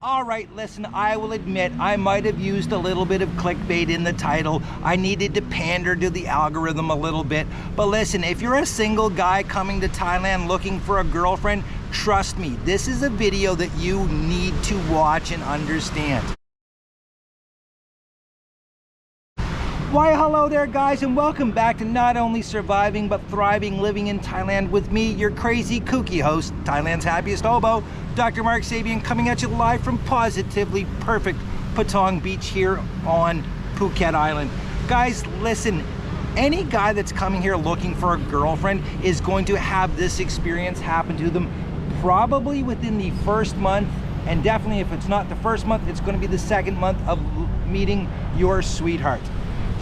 All right, listen, I will admit I might have used a little bit of clickbait in the title. I needed to pander to the algorithm a little bit. But listen, if you're a single guy coming to Thailand looking for a girlfriend, trust me, this is a video that you need to watch and understand. Why, hello there, guys, and welcome back to not only surviving but thriving living in Thailand with me, your crazy kooky host, Thailand's happiest hobo, Dr. Mark Sabian, coming at you live from positively perfect Patong Beach here on Phuket Island. Guys, listen, any guy that's coming here looking for a girlfriend is going to have this experience happen to them probably within the first month, and definitely if it's not the first month, it's going to be the second month of meeting your sweetheart.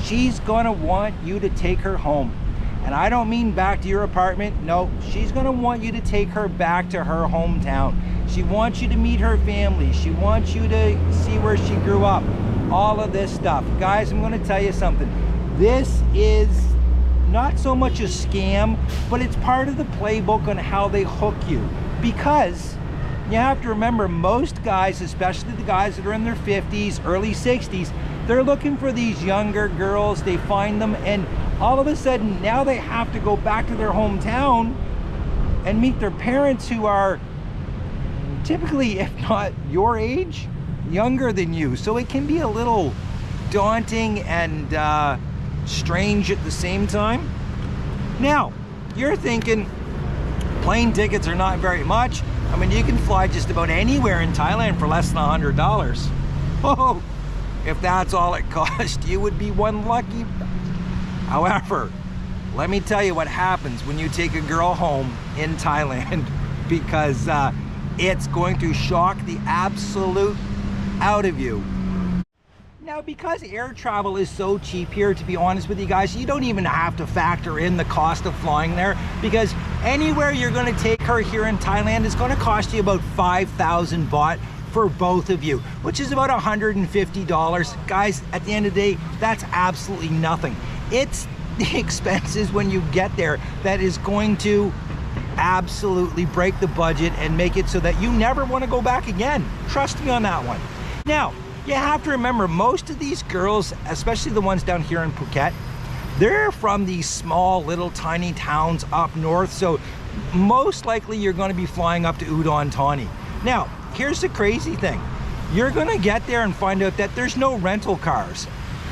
She's gonna want you to take her home. And I don't mean back to your apartment. No, she's gonna want you to take her back to her hometown. She wants you to meet her family. She wants you to see where she grew up. All of this stuff. Guys, I'm gonna tell you something. This is not so much a scam, but it's part of the playbook on how they hook you. Because you have to remember, most guys, especially the guys that are in their 50s, early 60s, they're looking for these younger girls. They find them, and all of a sudden now they have to go back to their hometown and meet their parents, who are typically, if not your age, younger than you. So it can be a little daunting and strange at the same time. Now, you're thinking plane tickets are not very much. I mean, you can fly just about anywhere in Thailand for less than $100. Oh, if that's all it cost, you would be one lucky. However, let me tell you what happens when you take a girl home in Thailand, because it's going to shock the absolute out of you. Now, because air travel is so cheap here, to be honest with you guys, you don't even have to factor in the cost of flying there, because anywhere you're going to take her here in Thailand is going to cost you about 5,000 baht for both of you, which is about $150. Guys, at the end of the day, that's absolutely nothing. It's the expenses when you get there that is going to absolutely break the budget and make it so that you never want to go back again. Trust me on that one. Now, you have to remember, most of these girls, especially the ones down here in Phuket, they're from these small little tiny towns up north, so most likely you're going to be flying up to Udon Thani. Now, here's the crazy thing. You're going to get there and find out that there's no rental cars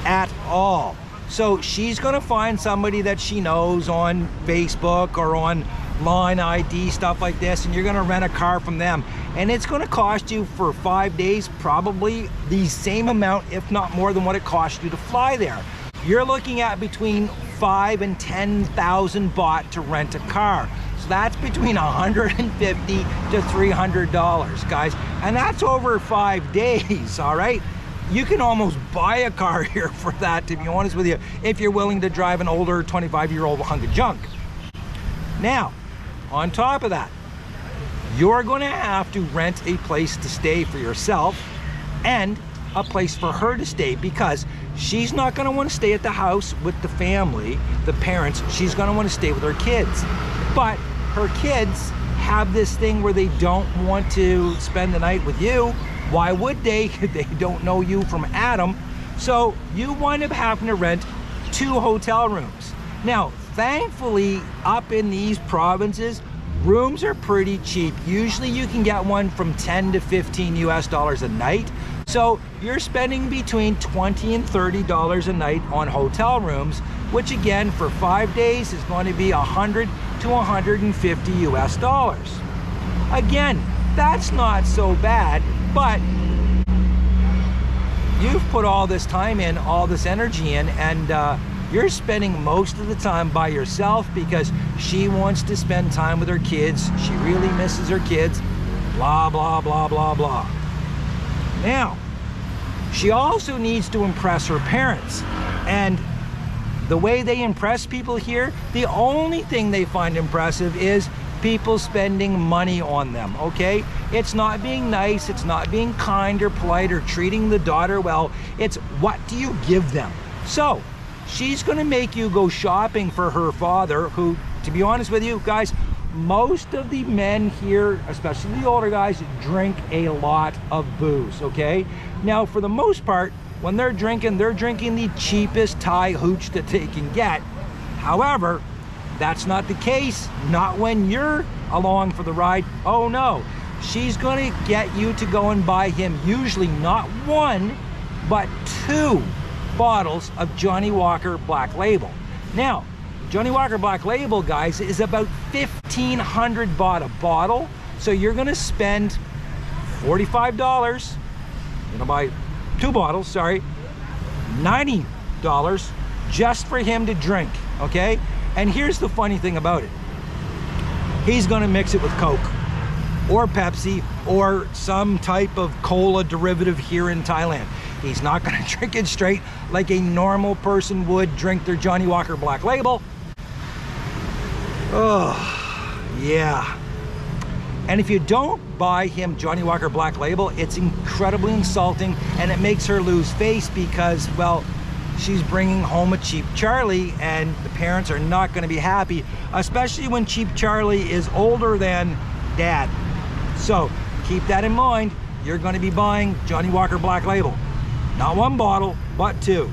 at all. So she's going to find somebody that she knows on Facebook or on Line ID, stuff like this, and you're going to rent a car from them. And it's going to cost you for 5 days probably the same amount, if not more, than what it cost you to fly there. You're looking at between 5,000 and 10,000 baht to rent a car. So that's between $150 to $300, guys. And that's over 5 days, all right? You can almost buy a car here for that, to be honest with you, if you're willing to drive an older 25-year-old hunk of junk. Now, on top of that, you're going to have to rent a place to stay for yourself and a place for her to stay, because she's not going to want to stay at the house with the family, the parents. She's going to want to stay with her kids. But her kids have this thing where they don't want to spend the night with you. Why would they? They don't know you from Adam. So you wind up having to rent 2 hotel rooms. Now, thankfully, up in these provinces, rooms are pretty cheap. Usually you can get one from 10 to 15 US dollars a night. So you're spending between $20 and $30 a night on hotel rooms, which again, for 5 days is going to be 100 to 150 US dollars. Again, that's not so bad, but you've put all this time in, all this energy in, and you're spending most of the time by yourself because she wants to spend time with her kids. She really misses her kids, blah, blah, blah, blah, blah. Now, she also needs to impress her parents. And the way they impress people here, the only thing they find impressive is people spending money on them, okay? It's not being nice, it's not being kind or polite or treating the daughter well. It's what do you give them? So, she's gonna make you go shopping for her father, who, to be honest with you guys, most of the men here, especially the older guys, drink a lot of booze, okay? Now, for the most part, when they're drinking the cheapest Thai hooch that they can get. However, that's not the case, not when you're along for the ride. Oh no, she's gonna get you to go and buy him usually not one, but 2 bottles of Johnny Walker Black Label. Now, Johnny Walker Black Label, guys, is about 1,500 baht a bottle. So you're gonna spend $45. You're gonna buy 2 bottles, sorry, $90 just for him to drink, okay? And here's the funny thing about it. He's gonna mix it with Coke or Pepsi or some type of cola derivative here in Thailand. He's not gonna drink it straight like a normal person would drink their Johnny Walker Black Label. Oh, yeah. And if you don't buy him Johnny Walker Black Label, it's incredibly insulting and it makes her lose face because, well, she's bringing home a cheap Charlie and the parents are not going to be happy, especially when cheap Charlie is older than dad. So keep that in mind. You're going to be buying Johnny Walker Black Label. Not 1 bottle, but 2.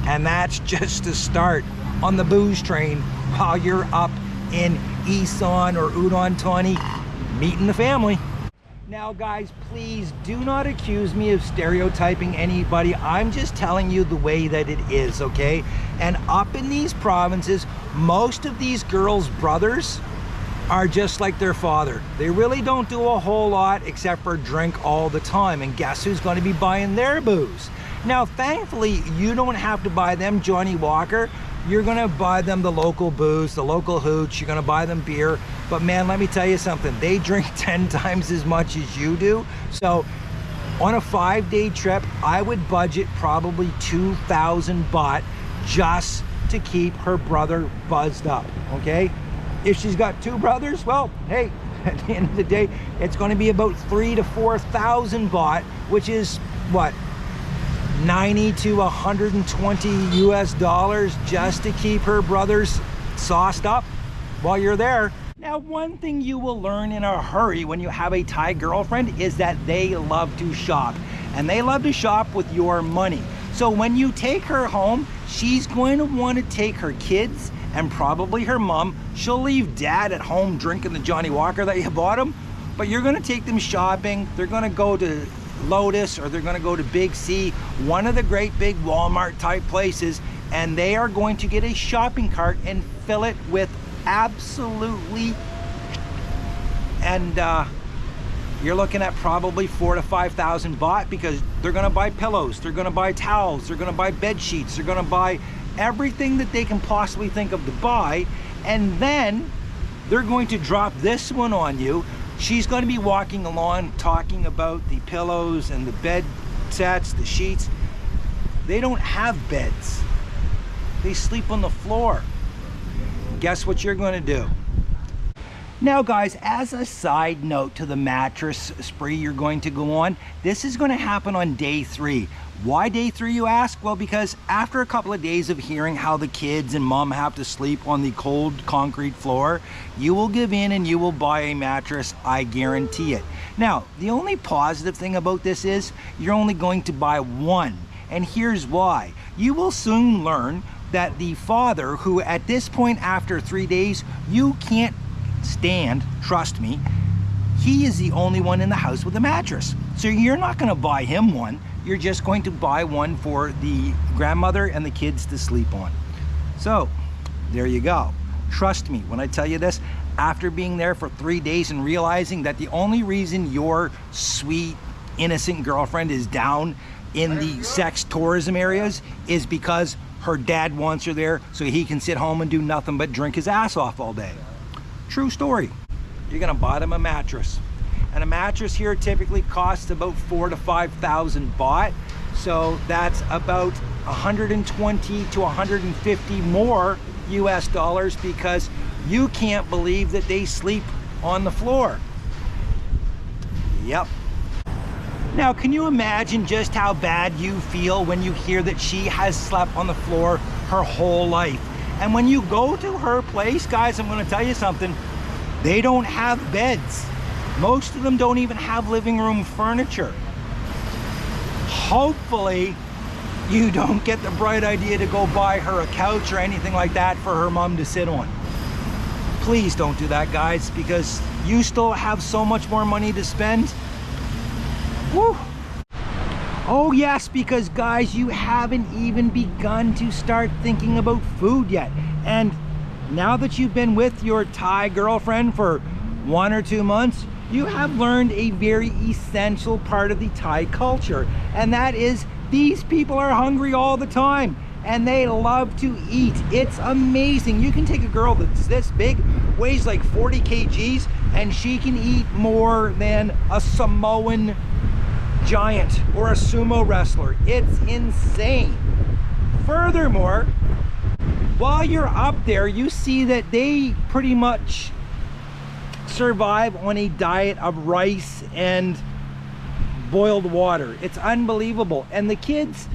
And that's just to start on the booze train while you're up in Isan or Udon Thani meeting the family. Now guys, please do not accuse me of stereotyping anybody. I'm just telling you the way that it is, okay? And up in these provinces, most of these girls' brothers are just like their father. They really don't do a whole lot except for drink all the time. And guess who's going to be buying their booze? Now, thankfully, you don't have to buy them Johnny Walker. You're gonna buy them the local booze, the local hooch, you're gonna buy them beer. But man, let me tell you something, they drink 10 times as much as you do. So on a 5-day trip, I would budget probably 2,000 baht just to keep her brother buzzed up, okay? If she's got 2 brothers, well, hey, at the end of the day, it's gonna be about 3,000 to 4,000 baht, which is what? 90 to 120 US dollars just to keep her brothers sauced up while you're there. Now, one thing you will learn in a hurry when you have a Thai girlfriend is that they love to shop, and they love to shop with your money. So when you take her home, she's going to want to take her kids and probably her mom. She'll leave dad at home drinking the Johnny Walker that you bought him, but you're going to take them shopping. They're going to go to Lotus or they're going to go to Big C, one of the great big Walmart type places, and they are going to get a shopping cart and fill it with absolutely, and you're looking at probably 4,000 to 5,000 baht, because they're going to buy pillows, they're going to buy towels, they're going to buy bed sheets, they're going to buy everything that they can possibly think of to buy, and then they're going to drop this one on you. She's going to be walking along talking about the pillows and the bed sets, the sheets. They don't have beds. They sleep on the floor. Guess what you're going to do? Now guys, as a side note to the mattress spree you're going to go on, this is going to happen on day 3. Why day 3, you ask? Well, because after a couple of days of hearing how the kids and mom have to sleep on the cold concrete floor, you will give in and you will buy a mattress, I guarantee it. Now, the only positive thing about this is you're only going to buy one, and here's why. You will soon learn that the father, who at this point after 3 days, you can't stand, trust me, he is the only one in the house with a mattress. So you're not going to buy him one. You're just going to buy one for the grandmother and the kids to sleep on. So there you go. Trust me when I tell you this, after being there for 3 days and realizing that the only reason your sweet, innocent girlfriend is down in the sex tourism areas is because her dad wants her there so he can sit home and do nothing but drink his ass off all day. True story. You're gonna buy them a mattress. And a mattress here typically costs about 4,000 to 5,000 baht. So that's about 120 to 150 more US dollars, because you can't believe that they sleep on the floor. Yep. Now, can you imagine just how bad you feel when you hear that she has slept on the floor her whole life? And when you go to her place, guys, I'm gonna tell you something, They don't have beds. Most of them don't even have living room furniture. Hopefully, you don't get the bright idea to go buy her a couch or anything like that for her mom to sit on. Please don't do that, guys, because you still have so much more money to spend. Woo! Oh yes, because guys, you haven't even begun to start thinking about food yet. And now that you've been with your Thai girlfriend for 1 or 2 months, you have learned a very essential part of the Thai culture, and that is these people are hungry all the time and they love to eat. It's amazing. You can take a girl that's this big, weighs like 40 kgs, and she can eat more than a Samoan giant or a sumo wrestler. It's insane. Furthermore, while you're up there, you see that they pretty much survive on a diet of rice and boiled water. It's unbelievable. And the kids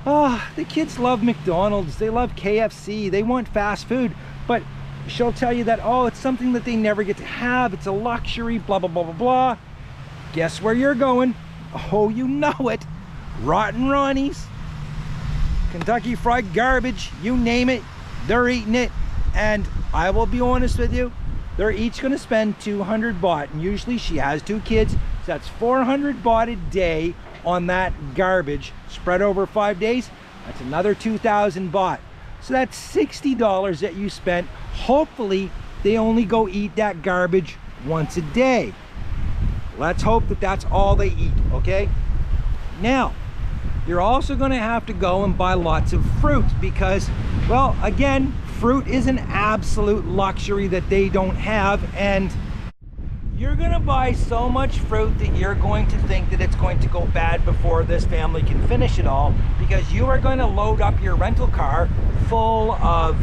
love McDonald's, they love KFC, they want fast food, but she'll tell you that, oh, it's something that they never get to have, it's a luxury, blah blah blah blah blah. Guess where you're going? Oh, you know it. Rotten Ronnie's, Kentucky Fried Garbage, you name it, they're eating it. And I will be honest with you, they're each going to spend 200 baht, and usually she has 2 kids, so that's 400 baht a day on that garbage spread over 5 days. That's another 2,000 baht. So that's $60 that you spent. Hopefully they only go eat that garbage once a day. Let's hope that that's all they eat, okay? Now, you're also going to have to go and buy lots of fruit because, well, again, fruit is an absolute luxury that they don't have, and you're going to buy so much fruit that you're going to think that it's going to go bad before this family can finish it all, because you are going to load up your rental car full of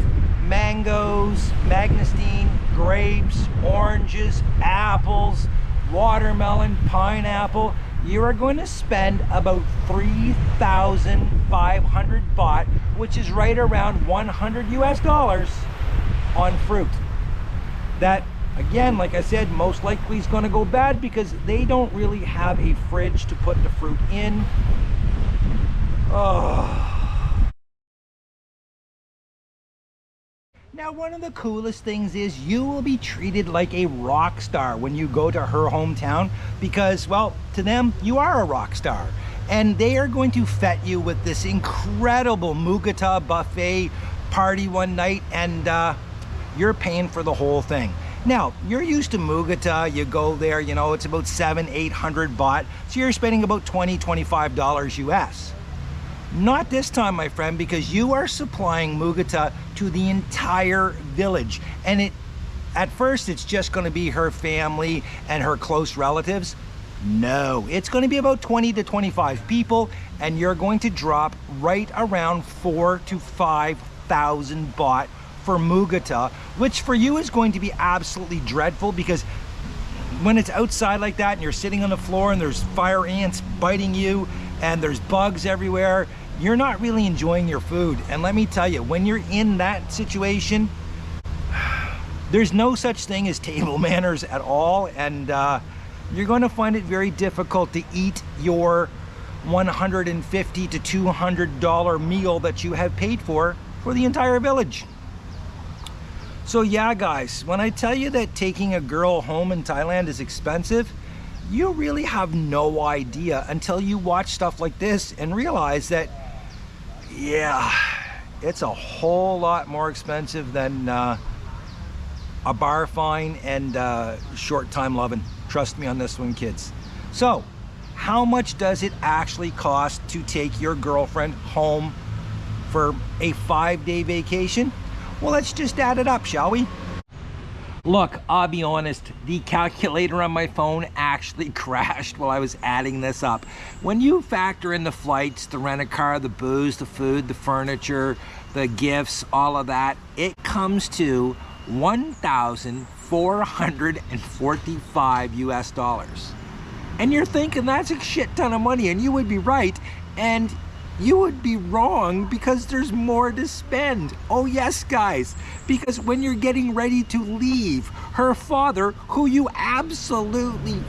mangoes, mangosteen, grapes, oranges, apples, watermelon, pineapple. You are going to spend about 3,500 baht, which is right around 100 US dollars on fruit. That, again, like I said, most likely is going to go bad because they don't really have a fridge to put the fruit in. Oh. Now, one of the coolest things is you will be treated like a rock star when you go to her hometown because, well, to them, you are a rock star. And they are going to fet you with this incredible Mugata buffet party one night, and you're paying for the whole thing. Now, you're used to Mugata, you go there, you know, it's about 700-800 baht, so you're spending about $20-25 US. Not this time, my friend, because you are supplying Mugata to the entire village. And at first, it's just going to be her family and her close relatives. No, it's going to be about 20 to 25 people, and you're going to drop right around 4,000 to 5,000 baht for Mugata, which for you is going to be absolutely dreadful because when it's outside like that and you're sitting on the floor and there's fire ants biting you and there's bugs everywhere, you're not really enjoying your food. And let me tell you, when you're in that situation, there's no such thing as table manners at all, and you're going to find it very difficult to eat your $150 to $200 meal that you have paid for the entire village. So yeah, guys, when I tell you that taking a girl home in Thailand is expensive, you really have no idea until you watch stuff like this and realize that, yeah, it's a whole lot more expensive than a bar fine and short time loving. Trust me on this one, kids. So, how much does it actually cost to take your girlfriend home for a 5-day vacation? Well, let's just add it up, shall we? Look, I'll be honest, the calculator on my phone actually crashed while I was adding this up. When you factor in the flights, the rent-a-car, the booze, the food, the furniture, the gifts, all of that, it comes to 1,445 US dollars. And you're thinking that's a shit ton of money, and you would be right. And you would be wrong because there's more to spend. Oh yes, guys, because when you're getting ready to leave, her father, who you absolutely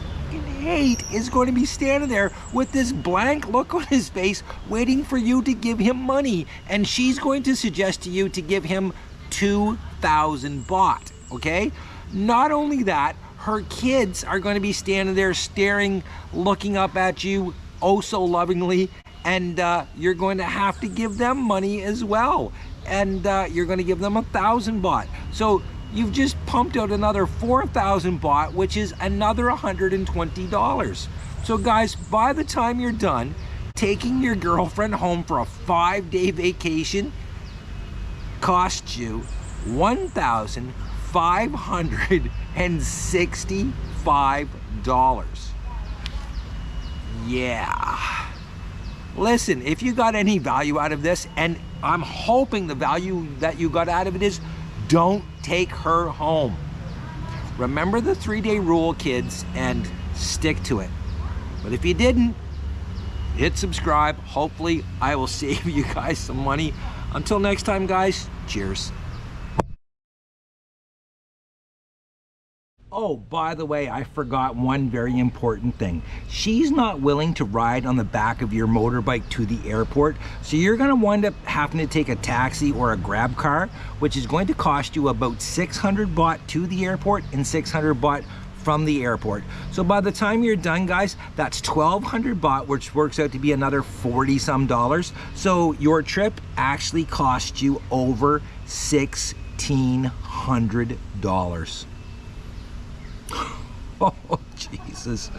hate, is going to be standing there with this blank look on his face waiting for you to give him money, and she's going to suggest to you to give him 2,000 baht, okay? Not only that, her kids are going to be standing there staring, looking up at you oh so lovingly, and you're going to have to give them money as well, and you're going to give them 1,000 baht. So you've just pumped out another 4,000 baht, which is another $120. So guys, by the time you're done taking your girlfriend home for a 5-day vacation, costs you $1,565. Yeah. Listen, if you got any value out of this, and I'm hoping the value that you got out of it is, don't take her home. Remember the 3-day rule, kids, and stick to it. But if you didn't, hit subscribe. Hopefully I will save you guys some money. Until next time, guys, cheers. Oh, by the way, I forgot one very important thing. She's not willing to ride on the back of your motorbike to the airport, so you're going to wind up having to take a taxi or a grab car, which is going to cost you about 600 baht to the airport and 600 baht from the airport. So by the time you're done, guys, that's 1,200 baht, which works out to be another 40-some dollars. So your trip actually cost you over $1,600. Oh, Jesus.